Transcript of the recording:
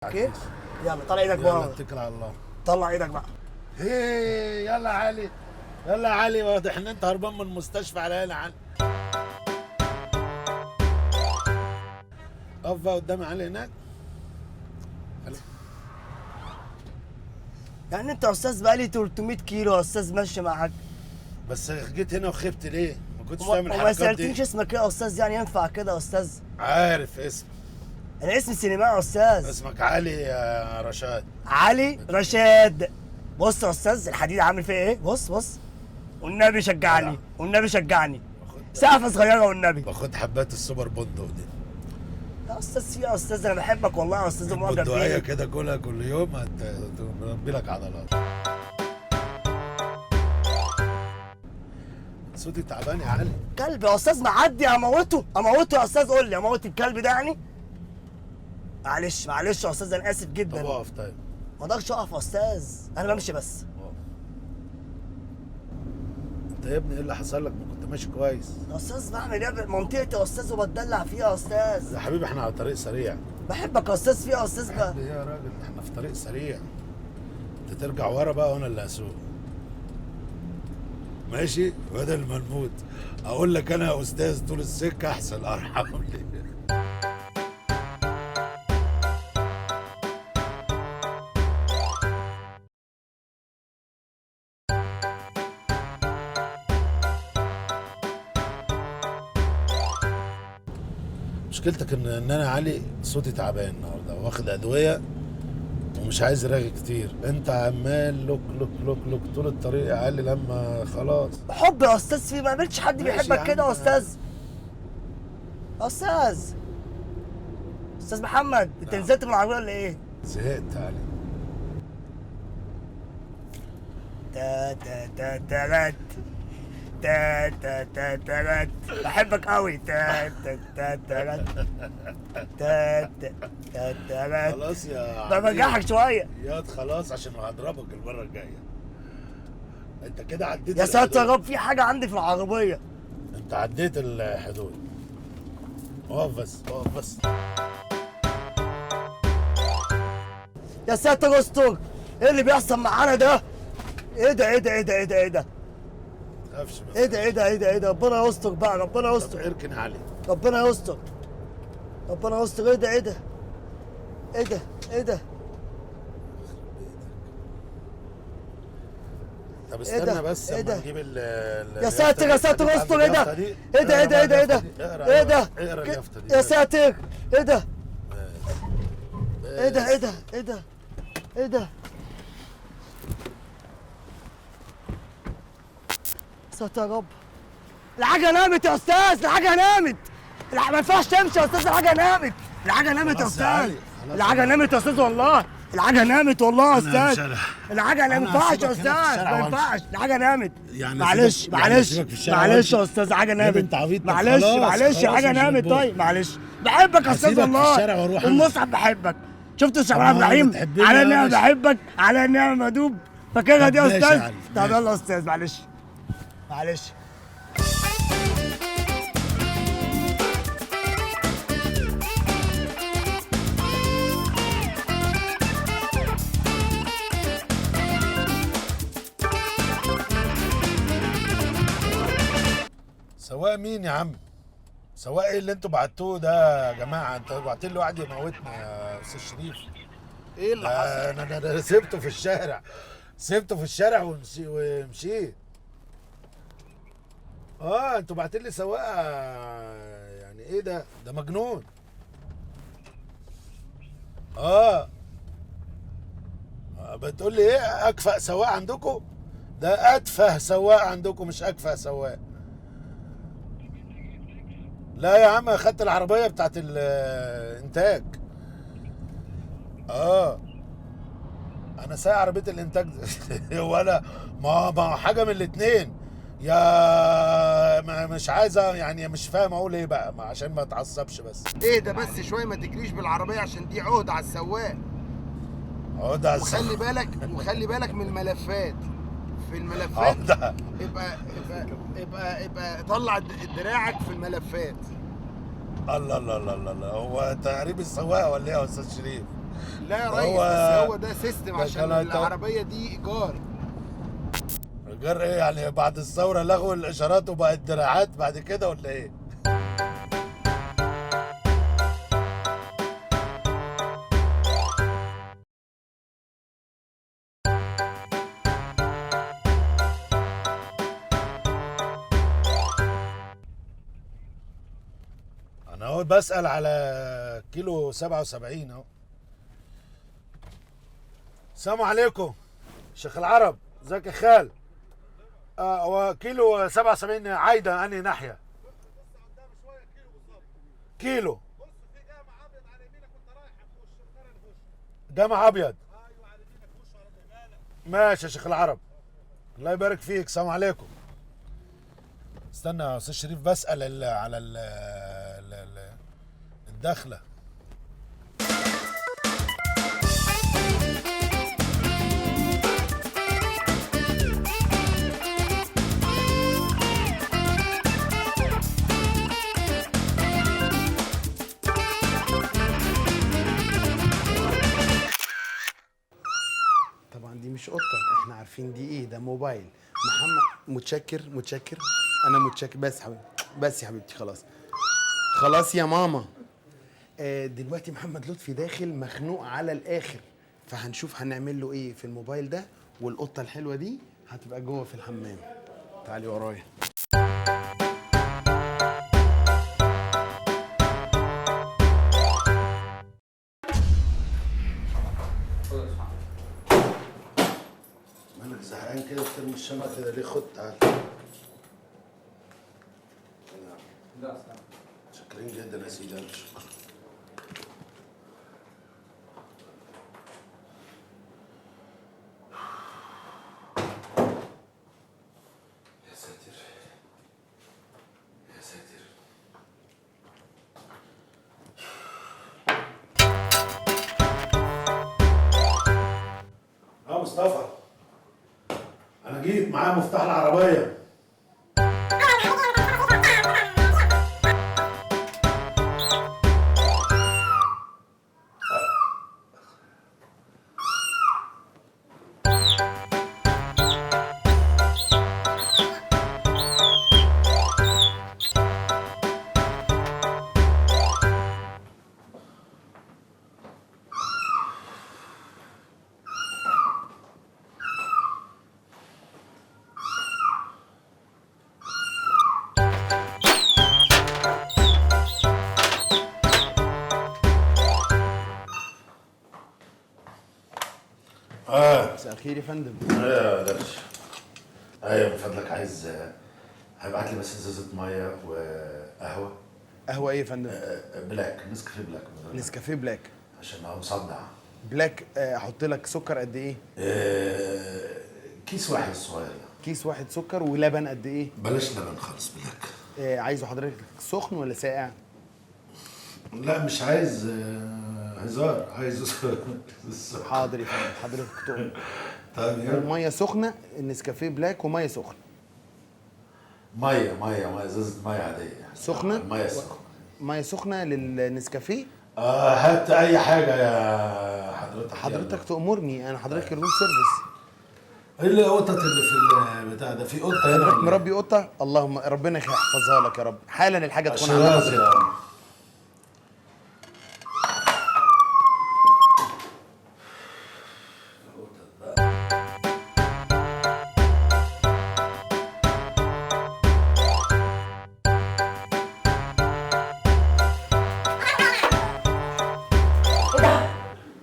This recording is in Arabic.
اوكي يلا طلع ايدك يلا بره. اتكل على الله. طلع ايدك بقى. هي يلا علي، يلا علي، واضح ان انت هربان من المستشفى على هنا علي. اقف بقى قدامي علي هناك. يعني انت يا استاذ بقالي 300 كيلو يا استاذ ماشي معاك بس جيت هنا وخبت ليه؟ ما كنتش وما تعمل الحركات سالتنيش دي. اسمك ايه يا استاذ؟ يعني ينفع كده يا استاذ؟ عارف اسم. انا اسمي سينمائي يا استاذ. اسمك علي يا رشاد. علي رشاد. بص يا استاذ الحديد عامل فيا ايه؟ بص والنبي شجعني والنبي شجعني. سقفه صغيره والنبي. باخد حبات السوبر بندق دي. يا استاذ في يا استاذ انا بحبك والله يا استاذ ومعجب بندقية بيك. كده كلها كل يوم هتربي لك عضلات. صوتي تعبان يا علي. كلب يا استاذ معدي اموته يا استاذ. قول لي اموت الكلب ده يعني؟ معلش يا استاذ انا اسف جدا. طب اقف طيب. ما اقدرش اقف يا استاذ انا بمشي بس. انت يا ابني ايه اللي حصل لك؟ ما كنت ماشي كويس. يا استاذ بعمل ايه منطقتي يا استاذ وبتدلع فيها يا استاذ. يا حبيبي احنا على طريق سريع. بحبك يا استاذ فيها يا استاذ بقى. ايه يا راجل احنا في طريق سريع. انت ترجع ورا بقى وانا اللي هسوق. ماشي بدل ما نموت اقول لك انا يا استاذ طول السكه احسن ارحم لي. مشكلتك ان انا علي صوتي تعبان النهارده واخد ادويه ومش عايز رغي كتير. انت عمال لوك لوك لوك لوك طول الطريق يا علي لما خلاص. حب يا استاذ فيه ما قابلتش حد ماشي بيحبك يا كده يا عم. استاذ. يا استاذ محمد انت نعم. نزلت من العربيه ولا ايه؟ زهقت يا علي. تا تا تا تالات تا تا تا تالات بحبك قوي. تا تا تا تالات تا تا تا تالات. خلاص يا بنجحك شويه ياض خلاص عشان هضربك المره الجايه. انت كده عديت يا ساتر يا الحدود. رب في حاجه عندي في العربيه. انت عديت الحدود. اقف بس. يا ساتر استر. ايه اللي بيحصل معانا ده؟ ايه ده تخافش بس. ايه ده ربنا يستر بقى ربنا طب يستر اركن علي. ربنا يستر ايه ده طب إيه استنى ده؟ بس إيه اما ده؟ نجيب يا ساتر استر. ايه ده ايه ده اقرا اليافطه دي. يا ساتر ايه ده ايه ده ساتر يا رب. الحاجه نامت يا استاذ الحاجه نامت. ما ينفعش تمشي يا استاذ الحاجه نامت يا خلاص يا استاذ. علي، خلاص الحاجه يا نامت يا استاذ والله. الحاجه نامت والله يا أنا مش استاذ. أنا. الحاجه ما أنا ينفعش هسيبك يا هنا في استاذ الشارع ما وأمشي. ينفعش الحاجه نامت. يعني معلش أسيبك- يعني أسيبك في الشارع معلش وأمشي؟ يا استاذ حاجه نامت. أنت عبيط. طب معلش خلاص، حاجه مش نامت. مجبور. طيب معلش بحبك يا استاذ هسيبك في والله. الشارع وأروح أنا. والمصعب بحبك. شفت الشعب عبد ما هو الرحيم بتحبني على يا اني انا باشا. بحبك على اني انا مدوب. فاكرها طب دي يا ماشي يا استاذ. علي، طب ماشي. يلا يا استاذ معلش. سواق مين يا عم؟ سواق ايه اللي انتوا بعتوه ده يا جماعه؟ انتوا بعتين له واحد يموتنا يا استاذ شريف. ايه اللي حصل؟ انا سبته في الشارع ومشيت. انتوا بعتين لي سواق يعني ايه ده مجنون. بتقول لي ايه اكفأ سواق عندكم؟ ده اتفه سواق عندكم مش اكفأ سواق. لا يا عم اخدت العربيه بتاعت الانتاج. انا سايق عربيه الانتاج. ولا ما حاجه من الاتنين. مش عايزه يعني مش فاهم اقول ايه بقى عشان ما اتعصبش بس. ايه ده بس شويه ما تجريش بالعربيه عشان دي عهده على السواق. عهده على وخلي السواق. بالك من الملفات. في الملفات عهده. ابقى طلع دراعك في الملفات. الله الله الله الله الله، هو تقريب السواق ولا ايه يا استاذ شريف؟ لا يا ريس، بس هو ده سيستم عشان العربيه دي ايجار. ايجار ايه يعني؟ بعد الثوره لغوا الاشارات وبقت دراعات بعد كده ولا ايه؟ انا اهو بسأل على كيلو 77 اهو. السلام عليكم شيخ العرب، ازيك يا خال؟ هو كيلو 77 عايده انهي ناحيه؟ كيلو بص، في جامع ابيض على يمينك وانت رايح هتخش جامع ابيض. ايوه على يمينك، خش على بالك. ماشي يا شيخ العرب، الله يبارك فيك. السلام عليكم. استنى يا استاذ شريف، بسأل على الدخله. طبعا دي مش قطه، احنا عارفين دي ايه، ده موبايل. محمد متشكر متشكر، انا متشكر. بس حبيبتي، بس يا حبيبتي، خلاص خلاص يا ماما. دلوقتي محمد لطفي داخل مخنوق على الاخر، فهنشوف هنعمل له ايه في الموبايل ده، والقطه الحلوه دي هتبقى جوه في الحمام. تعالي ورايا. مالك زهقان كده بترمي الشنطه كده ليه؟ خد تعال. لا شكرين جدا يا سيدي، الف شكر. يا ساتر يا ساتر. مصطفى، انا جيت معايا مفتاح العربيه. مساء الخير يا فندم. يا درش. ايوه من فضلك، عايز هبعت لي بس ازازه ميه وقهوه. قهوه ايه يا فندم؟ بلاك، نسكافيه بلاك. نسكافيه بلاك عشان هو مصدع. بلاك. احط لك سكر قد ايه؟ كيس واحد صغير ده. كيس واحد سكر. ولبن قد ايه؟ بلاش لبن خالص، بلاك. عايزه حضرتك سخن ولا ساقع؟ لا مش عايز هزار، عايز حاضر يا فندم، حضرتك تقوم. طيب يلا. ميه سخنه، النسكافيه بلاك وميه سخنه. ميه ازازه ميه عاديه سخنه؟ ميه سخنه. ميه سخنه للنسكافيه. هات اي حاجه يا حضرتك. حضرتك تأمرني، انا حضرتك الروم سيرفيس. ايه القطط اللي في البتاع ده؟ في قطه هنا حضرتك مربي قطه؟ اللهم ربنا يحفظها لك يا رب. حالا الحاجه تكون عندك.